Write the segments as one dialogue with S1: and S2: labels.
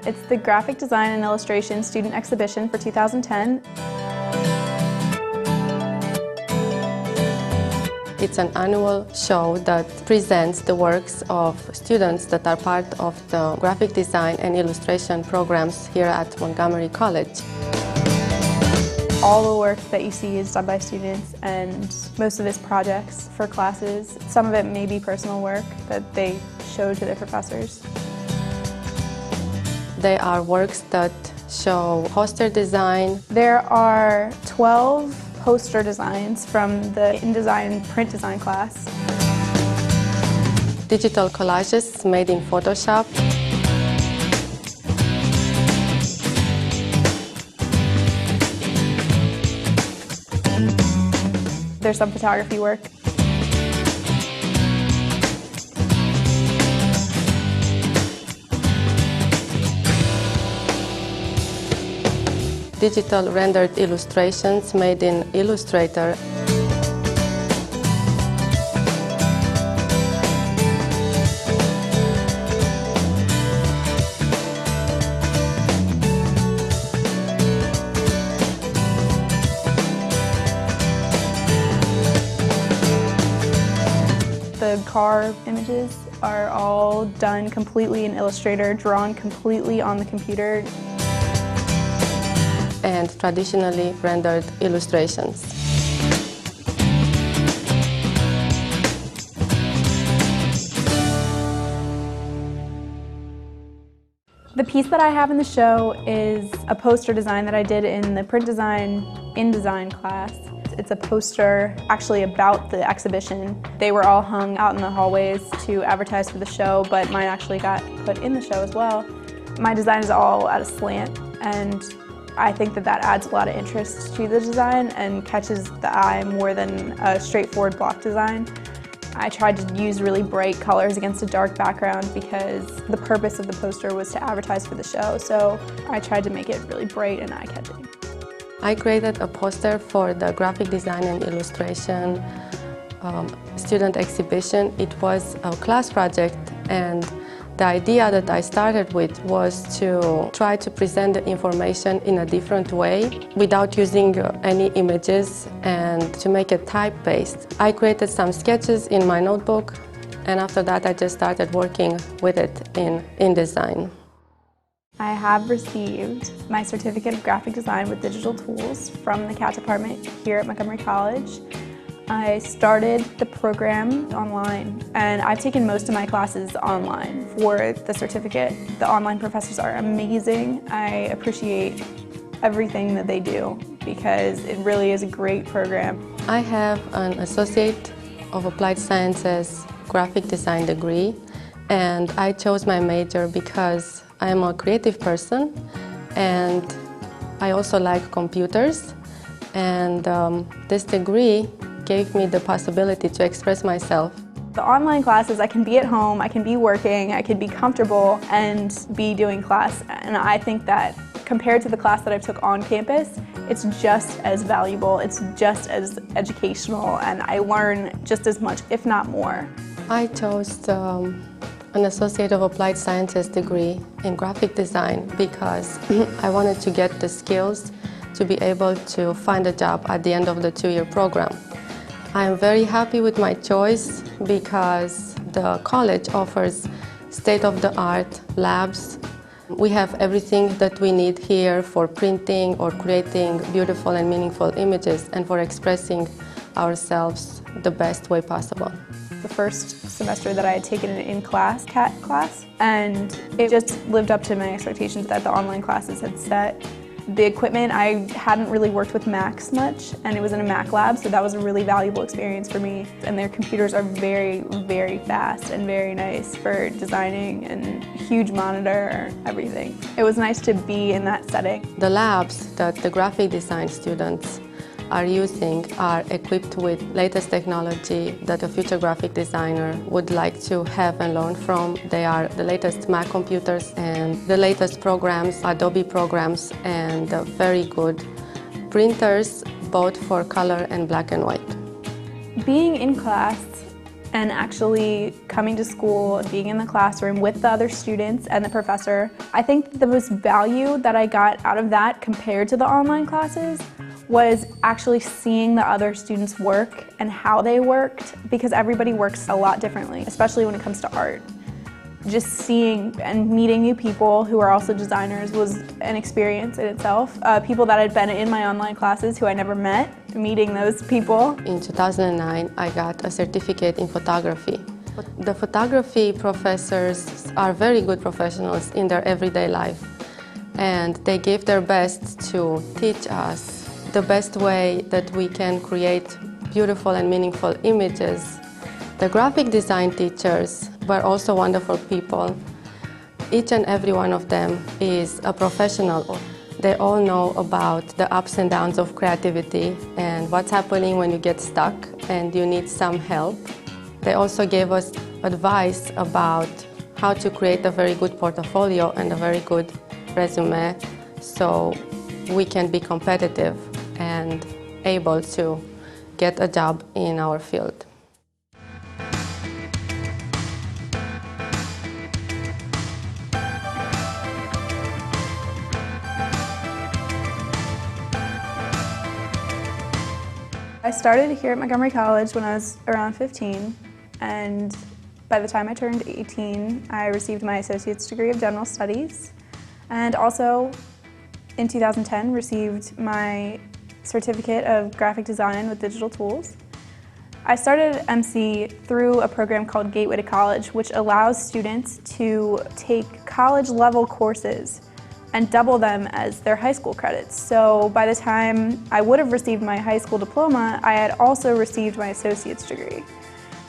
S1: It's the Graphic Design and Illustration Student Exhibition for 2010.
S2: It's an annual show that presents the works of students that are part of the graphic design and illustration programs here at Montgomery College.
S1: All the work that you see is done by students, and most of it's projects for classes. Some of it may be personal work that they show to their professors.
S2: They are works that show poster design.
S1: There are 12 poster designs from the InDesign and print design class.
S2: Digital collages made in Photoshop.
S1: There's some photography work.
S2: Digital rendered illustrations made in Illustrator.
S1: The car images are all done completely in Illustrator, drawn completely on the computer.
S2: And traditionally rendered illustrations.
S1: The piece that I have in the show is a poster design that I did in the print design InDesign class. It's a poster actually about the exhibition. They were all hung out in the hallways to advertise for the show, but mine actually got put in the show as well. My design is all at a slant, and I think that that adds a lot of interest to the design and catches the eye more than a straightforward block design. I tried to use really bright colors against a dark background because the purpose of the poster was to advertise for the show, so I tried to make it really bright and eye-catching.
S2: I created a poster for the graphic design and illustration student exhibition. It was a class project, and the idea that I started with was to try to present the information in a different way without using any images and to make it type-based. I created some sketches in my notebook, and after that I just started working with it in InDesign.
S1: I have received my certificate of graphic design with digital tools from the CAT department here at Montgomery College. I started the program online, and I've taken most of my classes online for the certificate. The online professors are amazing. I appreciate everything that they do because it really is a great program.
S2: I have an Associate of Applied Sciences graphic design degree, and I chose my major because I am a creative person and I also like computers, and this degree gave me the possibility to express myself.
S1: The online classes, I can be at home, I can be working, I can be comfortable and be doing class, and I think that compared to the class that I took on campus, it's just as valuable, it's just as educational, and I learn just as much, if not more.
S2: I chose an Associate of Applied Sciences degree in graphic design because I wanted to get the skills to be able to find a job at the end of the two-year program. I am very happy with my choice because the college offers state-of-the-art labs. We have everything that we need here for printing or creating beautiful and meaningful images and for expressing ourselves the best way possible.
S1: The first semester that I had taken an in-class CAT class, and it just lived up to my expectations that the online classes had set. The equipment, I hadn't really worked with Macs much, and it was in a Mac lab, so that was a really valuable experience for me. And their computers are very, very fast and very nice for designing, and huge monitor, everything. It was nice to be in that setting.
S2: The labs that the graphic design students are using are equipped with latest technology that a future graphic designer would like to have and learn from. They are the latest Mac computers and the latest programs, Adobe programs, and very good printers, both for color and black and white.
S1: Being in class and actually coming to school and being in the classroom with the other students and the professor. I think the most value that I got out of that compared to the online classes was actually seeing the other students work and how they worked, because everybody works a lot differently, especially when it comes to art. Just seeing and meeting new people who are also designers was an experience in itself. People that had been in my online classes who I never met, meeting those people.
S2: In 2009, I got a certificate in photography. The photography professors are very good professionals in their everyday life, and they give their best to teach us the best way that we can create beautiful and meaningful images. The graphic design teachers were also wonderful people. Each and every one of them is a professional. They all know about the ups and downs of creativity and what's happening when you get stuck and you need some help. They also gave us advice about how to create a very good portfolio and a very good resume so we can be competitive and able to get a job in our field.
S1: I started here at Montgomery College when I was around 15, and by the time I turned 18, I received my associate's degree of general studies, and also in 2010 received my certificate of graphic design with digital tools. I started MC through a program called Gateway to College, which allows students to take college-level courses and double them as their high school credits. So by the time I would have received my high school diploma, I had also received my associate's degree.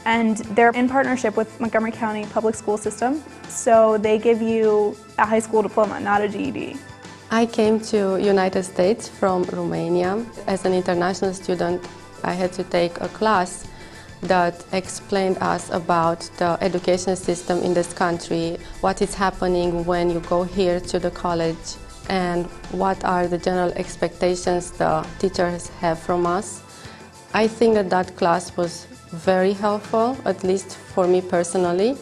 S1: And they're in partnership with Montgomery County Public School System, so they give you a high school diploma, not a GED.
S2: I came to United States from Romania. As an international student, I had to take a class that explained us about the education system in this country, what is happening when you go here to the college, and what are the general expectations the teachers have from us. I think that that class was very helpful, at least for me personally.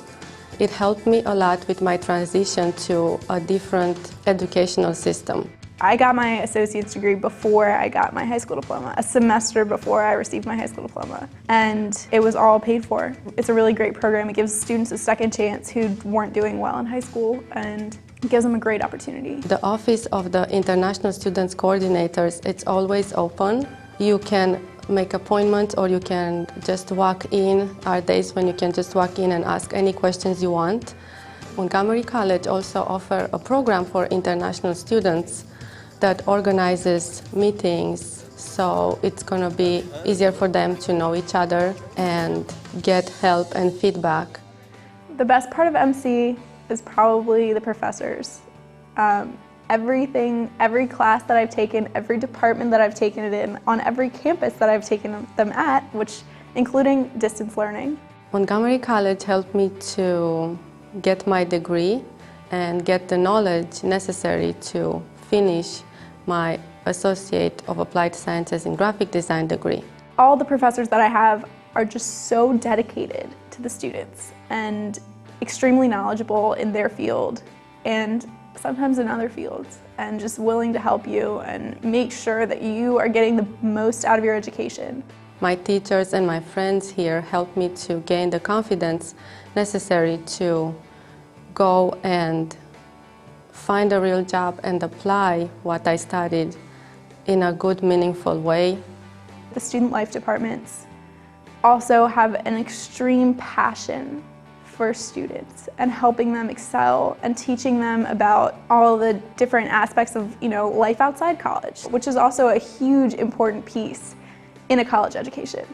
S2: It helped me a lot with my transition to a different educational system.
S1: I got my associate's degree before I got my high school diploma, a semester before I received my high school diploma, and it was all paid for. It's a really great program. It gives students a second chance who weren't doing well in high school, and it gives them a great opportunity.
S2: The office of the International Students Coordinators, it's always open. You can make appointments or you can just walk in. There are days when you can just walk in and ask any questions you want. Montgomery College also offers a program for international students that organizes meetings, so it's going to be easier for them to know each other and get help and feedback.
S1: The best part of MC is probably the professors. Every class that I've taken, every department that I've taken it in, on every campus that I've taken them at, which including distance learning.
S2: Montgomery College helped me to get my degree and get the knowledge necessary to finish my Associate of Applied Sciences in Graphic Design degree.
S1: All the professors that I have are just so dedicated to the students and extremely knowledgeable in their field and sometimes in other fields, and just willing to help you and make sure that you are getting the most out of your education.
S2: My teachers and my friends here helped me to gain the confidence necessary to go and find a real job and apply what I studied in a good, meaningful way.
S1: The student life departments also have an extreme passion for students and helping them excel and teaching them about all the different aspects of, life outside college, which is also a huge important piece in a college education.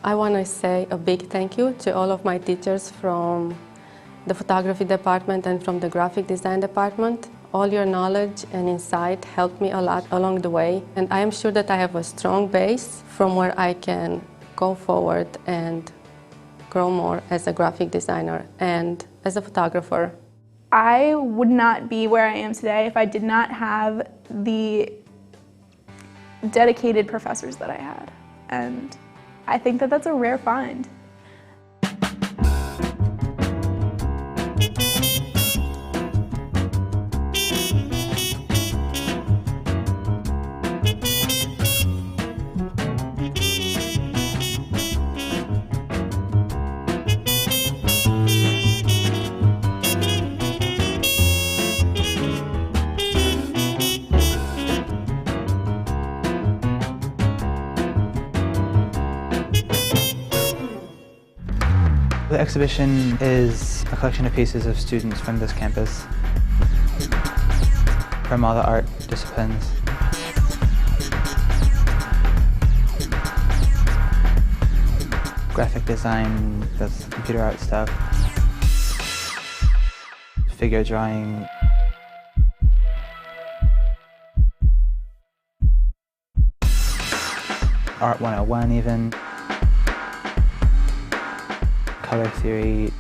S2: I want to say a big thank you to all of my teachers from the photography department and from the graphic design department. All your knowledge and insight helped me a lot along the way, and I am sure that I have a strong base from where I can go forward and grow more as a graphic designer and as a photographer.
S1: I would not be where I am today if I did not have the dedicated professors that I had, and I think that that's a rare find.
S3: exhibition is a collection of pieces of students from this campus, from all the art disciplines. Graphic design, that's computer art stuff, figure drawing, Art 101 even, color theory,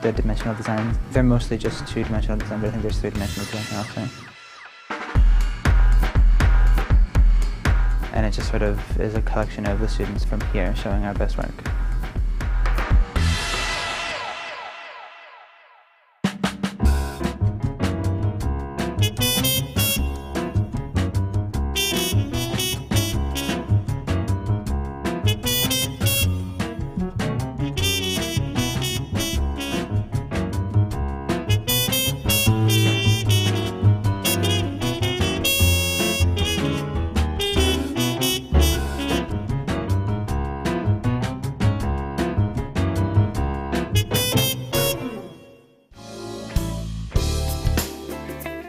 S3: the dimensional design. They're mostly just two-dimensional design, but I think there's three-dimensional design also. And it just sort of is a collection of the students from here showing our best work.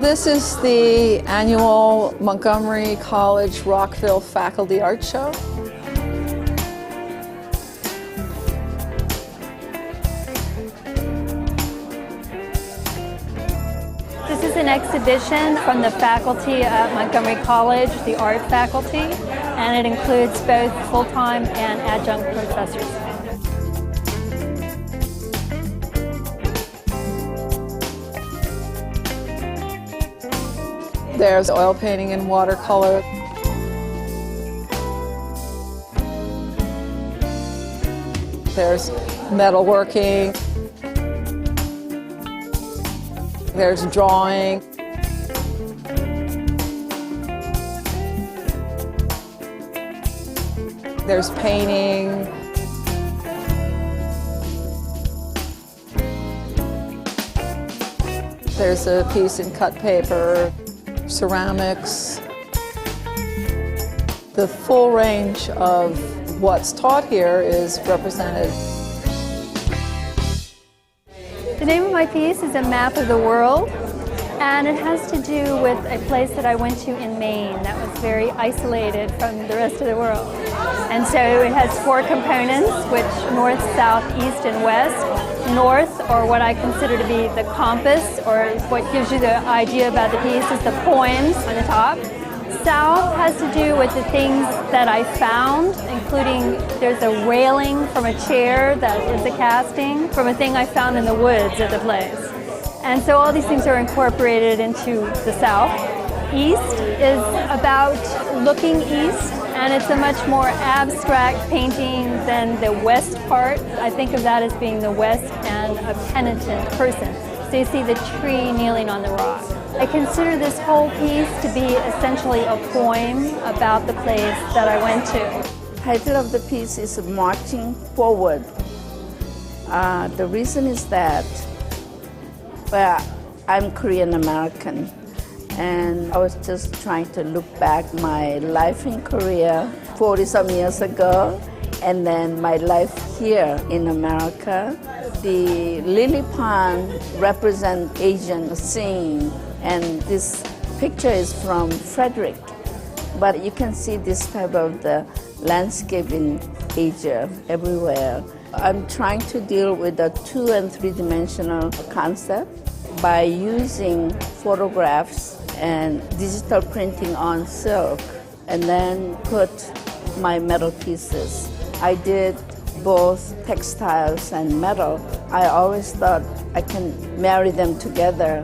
S4: This is the annual Montgomery College Rockville Faculty Art Show.
S5: This is an exhibition from the faculty at Montgomery College, the art faculty, and it includes both full-time and adjunct professors.
S4: There's oil painting and watercolor. There's metalworking. There's drawing. There's painting. There's a piece in cut paper. Ceramics. The full range of what's taught here is represented.
S5: The name of my piece is a map of the world, and it has to do with a place that I went to in Maine that was very isolated from the rest of the world. And so it has four components, which north, south, east, and west. North, or what I consider to be the compass, or what gives you the idea about the piece, is the poems on the top. South has to do with the things that I found, including there's a railing from a chair that is a casting from a thing I found in the woods at the place. And so all these things are incorporated into the South. East is about looking east, and it's a much more abstract painting than the west part. I think of that as being the west and a penitent person. So you see the tree kneeling on the rock. I consider this whole piece to be essentially a poem about the place that I went to.
S6: The title of the piece is Marching Forward. The reason is that, well, I'm Korean American, and I was just trying to look back my life in Korea 40-some years ago, and then my life here in America. The lily pond represents Asian scene, and this picture is from Frederick. But you can see this type of the landscape in Asia everywhere. I'm trying to deal with the 2- and 3-dimensional concept by using photographs and digital printing on silk, and then put my metal pieces. I did both textiles and metal. I always thought I can marry them together.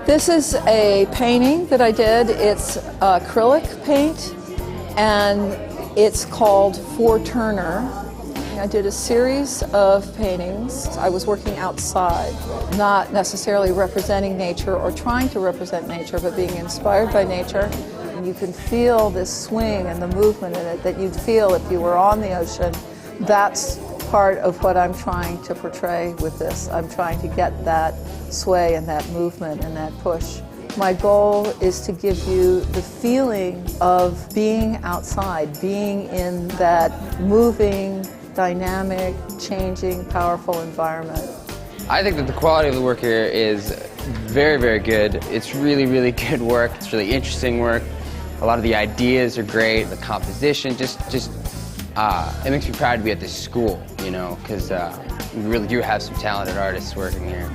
S4: This is a painting that I did. It's acrylic paint, and it's called For Turner. I did a series of paintings. I was working outside, not necessarily representing nature or trying to represent nature, but being inspired by nature. And you can feel this swing and the movement in it that you'd feel if you were on the ocean. That's part of what I'm trying to portray with this. I'm trying to get that sway and that movement and that push My goal is to give you the feeling of being outside, being in that moving, dynamic, changing, powerful environment.
S7: I think that the quality of the work here is very, very good. It's really, really good work. It's really interesting work. A lot of the ideas are great. The composition, it makes me proud to be at this school, you know, because we really do have some talented artists working here.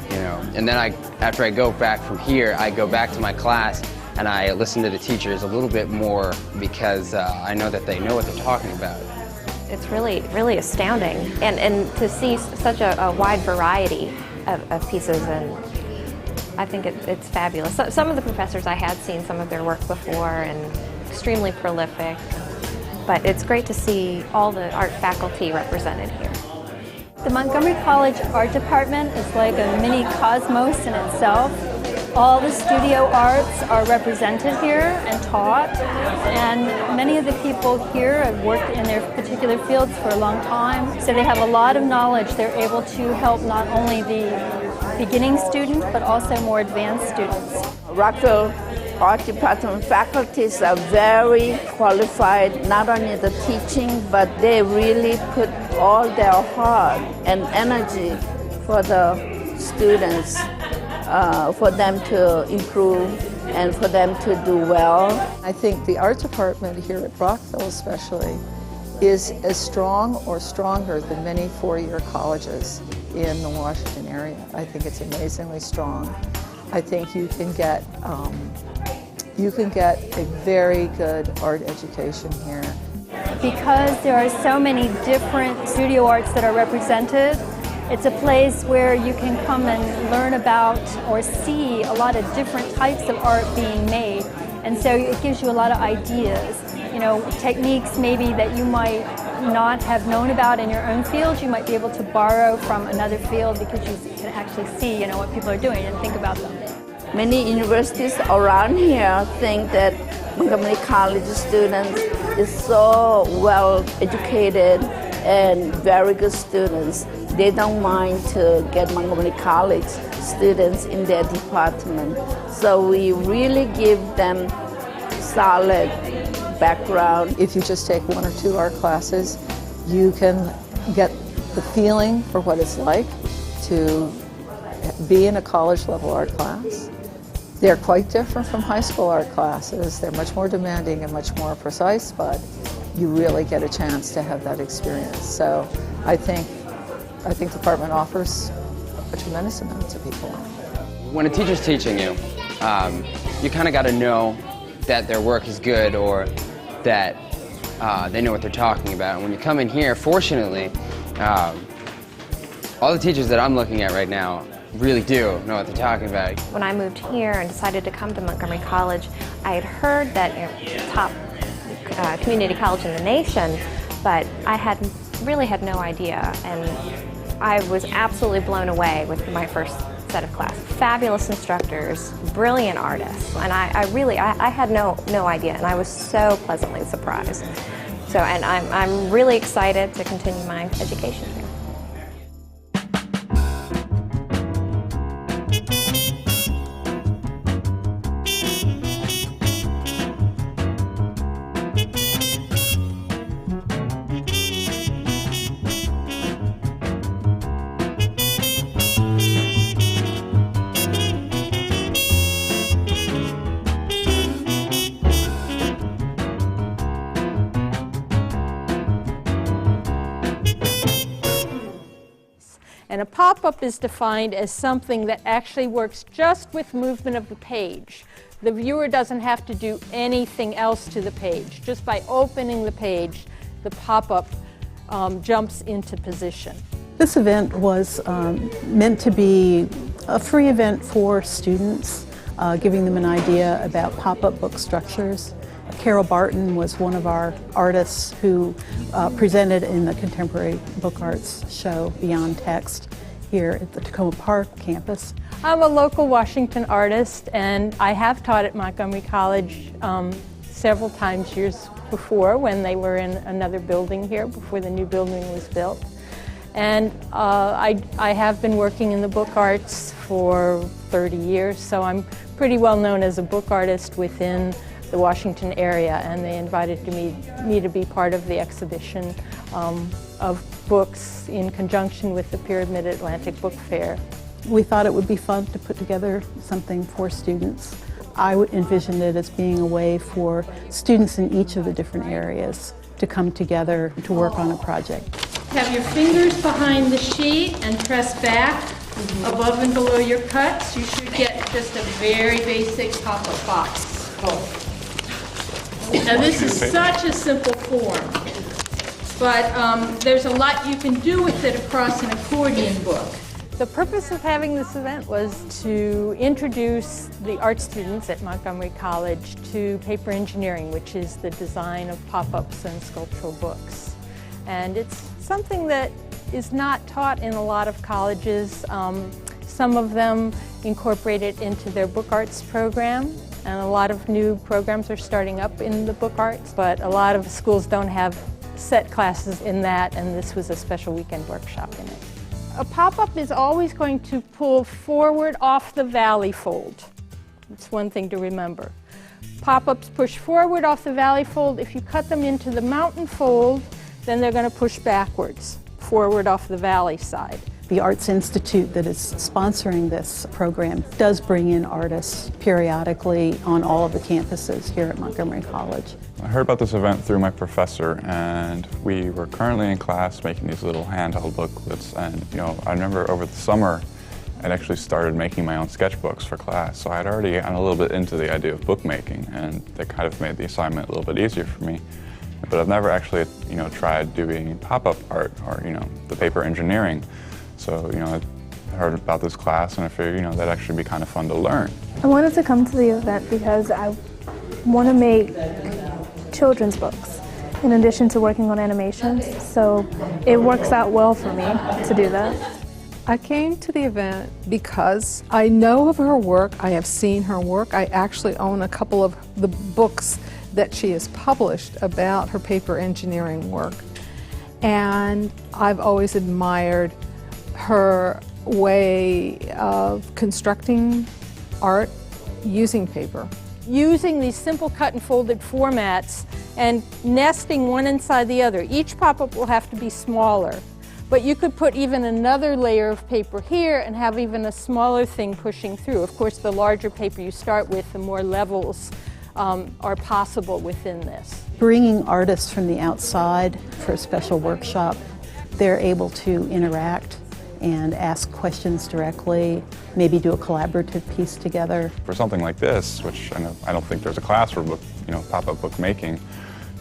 S7: You know, and then after I go back from here, I go back to my class and I listen to the teachers a little bit more because I know that they know what they're talking about.
S8: It's really, really astounding, and to see such a wide variety of pieces, and I think it's fabulous. Some of the professors I had seen some of their work before, and extremely prolific, but it's great to see all the art faculty represented here.
S5: The Montgomery College Art Department is like a mini cosmos in itself. All the studio arts are represented here and taught, and many of the people here have worked in their particular fields for a long time, so they have a lot of knowledge. They're able to help not only the beginning students, but also more advanced students.
S6: Rockville Art Department faculties are very qualified, not only the teaching, but they really put all their heart and energy for the students, for them to improve and for them to do well.
S4: I think the art department here at Rockville especially is as strong or stronger than many four-year colleges in the Washington area. I think it's amazingly strong. I think you can get a very good art education here.
S5: Because there are so many different studio arts that are represented, it's a place where you can come and learn about or see a lot of different types of art being made. And so it gives you a lot of ideas. You know, techniques maybe that you might not have known about in your own field, you might be able to borrow from another field because you can actually see, you know, what people are doing and think about them.
S6: Many universities around here think that Montgomery College students is so well educated and very good students. They don't mind to get Montgomery College students in their department. So we really give them solid background.
S4: If you just take one or two art classes, you can get the feeling for what it's like to be in a college level art class. They're quite different from high school art classes. They're much more demanding and much more precise, but you really get a chance to have that experience. So I think the department offers a tremendous amount to people.
S7: When a teacher's teaching you, you kind of got to know that their work is good or that they know what they're talking about. And when you come in here, fortunately, all the teachers that I'm looking at right now really do know what they're talking about.
S8: When I moved here and decided to come to Montgomery College, I had heard that it's the top community college in the nation, but I really had no idea, and I was absolutely blown away with my first set of classes. Fabulous instructors, brilliant artists, and I had no idea, and I was so pleasantly surprised. So, and I'm really excited to continue my education here.
S9: And a pop-up is defined as something that actually works just with movement of the page. The viewer doesn't have to do anything else to the page. Just by opening the page, the pop-up jumps into position.
S10: This event was meant to be a free event for students, giving them an idea about pop-up book structures. Carol Barton was one of our artists who presented in the Contemporary Book Arts show Beyond Text here at the Takoma Park campus.
S9: I'm a local Washington artist, and I have taught at Montgomery College several times years before when they were in another building here, before the new building was built. And I have been working in the book arts for 30 years, so I'm pretty well known as a book artist within the Washington area, and they invited me to be part of the exhibition of books in conjunction with the Pyramid Atlantic Book Fair.
S10: We thought it would be fun to put together something for students. I envisioned it as being a way for students in each of the different areas to come together to work on a project.
S9: Have your fingers behind the sheet and press back above and below your cuts. You should get just a very basic pop-up box. Now this is such a simple form, but there's a lot you can do with it across an accordion book. The purpose of having this event was to introduce the art students at Montgomery College to paper engineering, which is the design of pop-ups and sculptural books. And it's something that is not taught in a lot of colleges. Some of them incorporate it into their book arts program, and a lot of new programs are starting up in the book arts, but a lot of schools don't have set classes in that, and this was a special weekend workshop in it. A pop-up is always going to pull forward off the valley fold. That's one thing to remember. Pop-ups push forward off the valley fold. If you cut them into the mountain fold, then they're going to push backwards, forward off the valley side.
S10: The Arts Institute that is sponsoring this program does bring in artists periodically on all of the campuses here at Montgomery College.
S11: I heard about this event through my professor, and we were currently in class making these little handheld booklets, and I remember over the summer I'd actually started making my own sketchbooks for class, so I'd already gotten a little bit into the idea of bookmaking, and they kind of made the assignment a little bit easier for me. But I've never actually tried doing pop-up art or the paper engineering. So I heard about this class, and I figured that'd actually be kind of fun to learn.
S12: I wanted to come to the event because I want to make children's books in addition to working on animations, so it works out well for me to do that.
S13: I came to the event because I know of her work, I have seen her work, I actually own a couple of the books that she has published about her paper engineering work, and I've always admired her way of constructing art using paper.
S9: Using these simple cut and folded formats and nesting one inside the other. Each pop-up will have to be smaller, but you could put even another layer of paper here and have even a smaller thing pushing through. Of course, the larger paper you start with, the more levels are possible within this.
S10: Bringing artists from the outside for a special workshop, they're able to interact and ask questions directly, maybe do a collaborative piece together.
S11: For something like this, which I don't think there's a class for pop-up book making,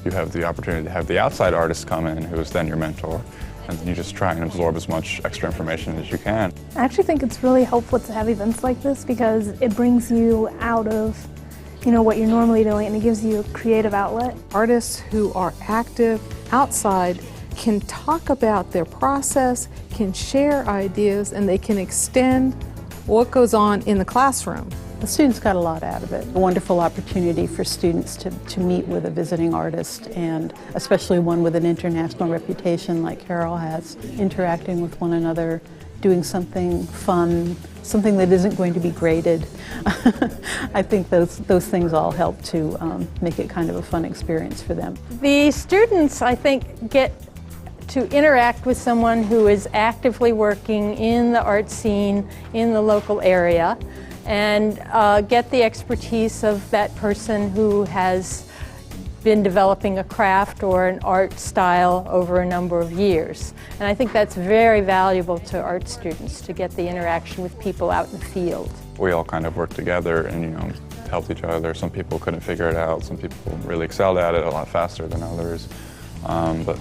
S11: you have the opportunity to have the outside artist come in, who is then your mentor, and then you just try and absorb as much extra information as you can.
S12: I actually think it's really helpful to have events like this because it brings you out of what you're normally doing, and it gives you a creative outlet.
S13: Artists who are active outside can talk about their process, can share ideas, and they can extend what goes on in the classroom.
S10: The students got a lot out of it. A wonderful opportunity for students to meet with a visiting artist, and especially one with an international reputation like Carol has, interacting with one another, doing something fun, something that isn't going to be graded. I think those things all help to make it kind of a fun experience for them.
S9: The students, I think, get to interact with someone who is actively working in the art scene in the local area and get the expertise of that person who has been developing a craft or an art style over a number of years. And I think that's very valuable to art students, to get the interaction with people out in the field.
S11: We all kind of worked together and helped each other. Some people couldn't figure it out, some people really excelled at it a lot faster than others. But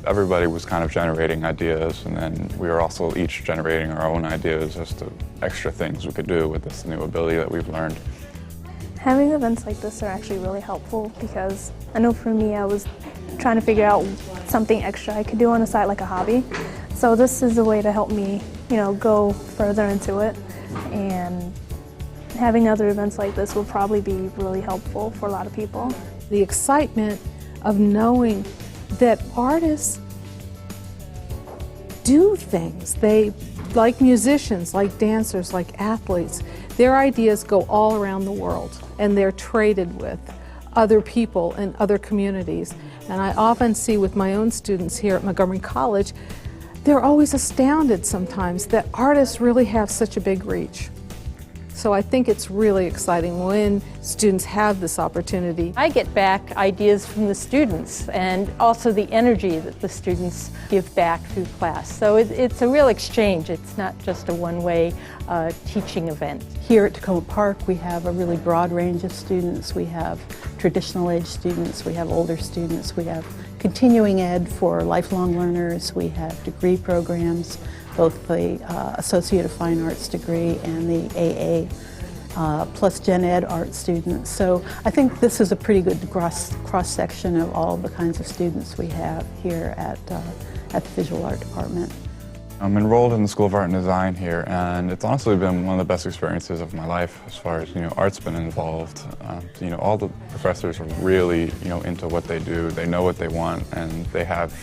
S11: everybody was kind of generating ideas, and then we were also each generating our own ideas as to extra things we could do with this new ability that we've learned.
S12: Having events like this are actually really helpful because I know for me I was trying to figure out something extra I could do on the side, like a hobby. So this is a way to help me, go further into it, and having other events like this will probably be really helpful for a lot of people.
S13: The excitement of knowing that artists do things. They, like musicians, like dancers, like athletes, their ideas go all around the world and they're traded with other people in other communities. And I often see with my own students here at Montgomery College, they're always astounded sometimes that artists really have such a big reach. So I think it's really exciting when students have this opportunity.
S9: I get back ideas from the students and also the energy that the students give back through class. So it's a real exchange. It's not just a one-way teaching event.
S10: Here at Takoma Park, we have a really broad range of students. We have traditional age students, we have older students, we have continuing ed for lifelong learners, we have degree programs, both the Associate of Fine Arts degree and the AA plus Gen Ed art students. So I think this is a pretty good cross-section of all the kinds of students we have here at the Visual Art Department.
S11: I'm enrolled in the School of Art and Design here, and it's honestly been one of the best experiences of my life as far as, art's been involved. All the professors are really, into what they do. They know what they want, and they have,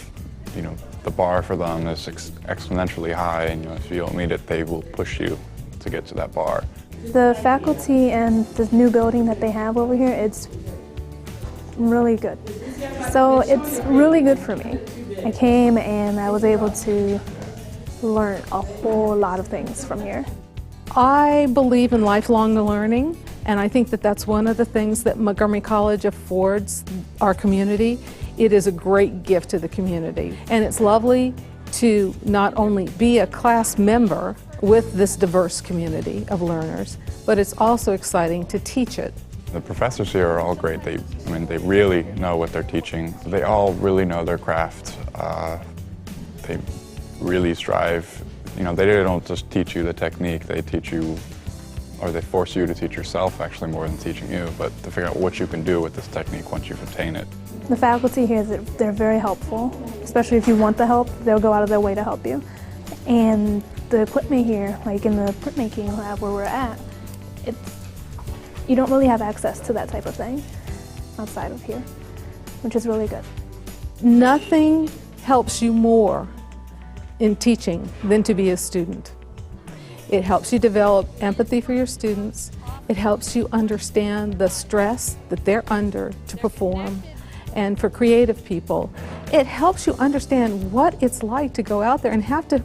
S11: the bar for them is exponentially high, and if you don't meet it, they will push you to get to that bar.
S12: The faculty and the new building that they have over here, it's really good. So it's really good for me. I came and I was able to learn a whole lot of things from here.
S13: I believe in lifelong learning, and I think that that's one of the things that Montgomery College affords our community. It is a great gift to the community, and it's lovely to not only be a class member with this diverse community of learners, but it's also exciting to teach it.
S11: The professors here are all great. They really know what they're teaching. They all really know their craft. They really strive. They don't just teach you the technique, they teach you, or they force you to teach yourself actually more than teaching you, but to figure out what you can do with this technique once you've attained it.
S12: The faculty here, they're very helpful, especially if you want the help, they'll go out of their way to help you. And the equipment here, like in the printmaking lab where we're at, you don't really have access to that type of thing outside of here, which is really good.
S13: Nothing helps you more in teaching than to be a student. It helps you develop empathy for your students. It helps you understand the stress that they're under to perform. And for creative people, it helps you understand what it's like to go out there and have to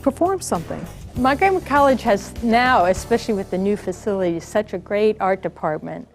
S13: perform something.
S9: Montgomery College has now, especially with the new facilities, such a great art department.